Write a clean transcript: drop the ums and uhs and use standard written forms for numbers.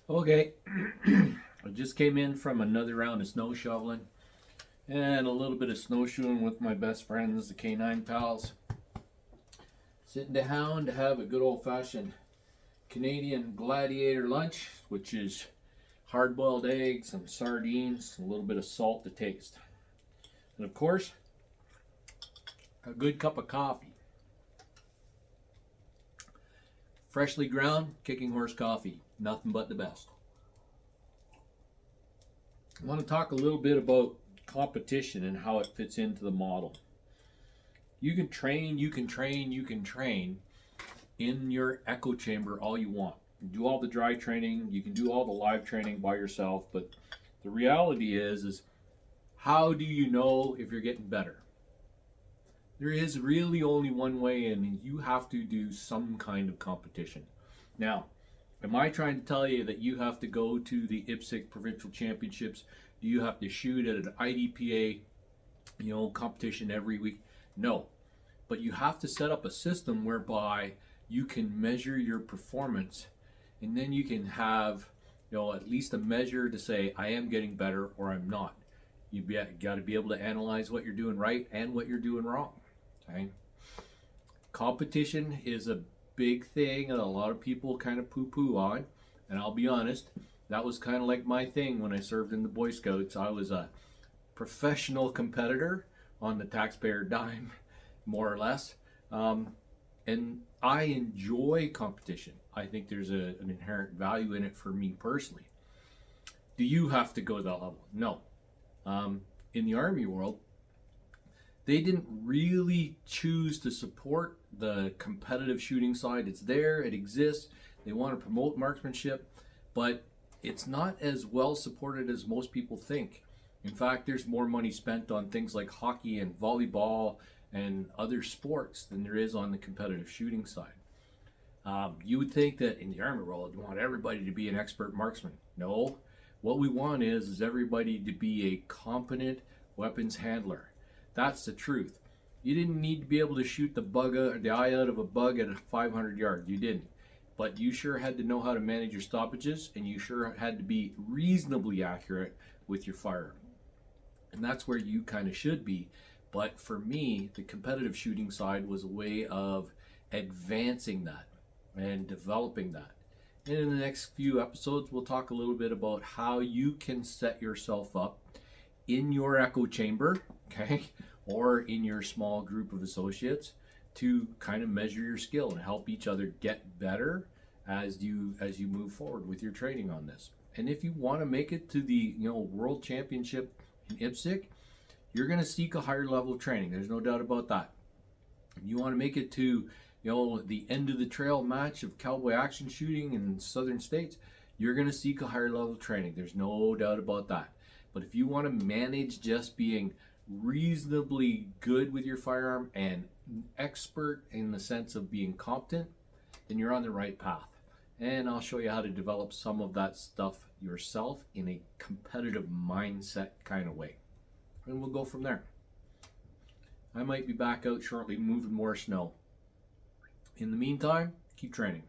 Okay, I just came in from another round of snow shoveling and a little bit of snowshoeing with my best friends, the Canine Pals. Sitting down to have a good old fashioned Canadian gladiator lunch, which is hard boiled eggs, some sardines, a little bit of salt to taste. And of course, a good cup of coffee. Freshly ground Kicking Horse coffee, nothing but the best. I want to talk a little bit about competition and how it fits into the model. You can train in your echo chamber all you want. You can do all the dry training, you can do all the live training by yourself, but the reality is how do you know if you're getting better? There is really only one way, and you have to do some kind of competition. Now, am I trying to tell you that you have to go to the IPSC provincial championships? Do you have to shoot at an IDPA, competition every week? No, but you have to set up a system whereby you can measure your performance, and then you can have, at least a measure to say I am getting better or I'm not. You got to be able to analyze what you're doing right and what you're doing wrong. Okay. Competition is a big thing that a lot of people kind of poo-poo on, and I'll be honest, that was kind of like my thing when I served in the Boy Scouts. I was a professional competitor on the taxpayer dime, more or less, and I enjoy competition. I think there's an inherent value in it for me personally. Do you have to go to that level? No. In the Army world, they didn't really choose to support the competitive shooting side. It's there, it exists. They want to promote marksmanship, but it's not as well supported as most people think. In fact, there's more money spent on things like hockey and volleyball and other sports than there is on the competitive shooting side. You would think that in the Army world, you want everybody to be an expert marksman. No, what we want is everybody to be a competent weapons handler. That's the truth. You didn't need to be able to shoot the eye out of a bug at 500 yards. You didn't. But you sure had to know how to manage your stoppages, and you sure had to be reasonably accurate with your firearm. And that's where you kind of should be. But for me, the competitive shooting side was a way of advancing that and developing that. And in the next few episodes, we'll talk a little bit about how you can set yourself up in your echo chamber, okay, or in your small group of associates to kind of measure your skill and help each other get better as you move forward with your training on this. And if you want to make it to the world championship in IPSC, you're going to seek a higher level of training. There's no doubt about that. If you want to make it to the end of the trail match of cowboy action shooting in southern states, you're going to seek a higher level of training. There's no doubt about that. But if you want to manage just being reasonably good with your firearm and expert in the sense of being competent, then you're on the right path. And I'll show you how to develop some of that stuff yourself in a competitive mindset kind of way. And we'll go from there. I might be back out shortly moving more snow. In the meantime, keep training.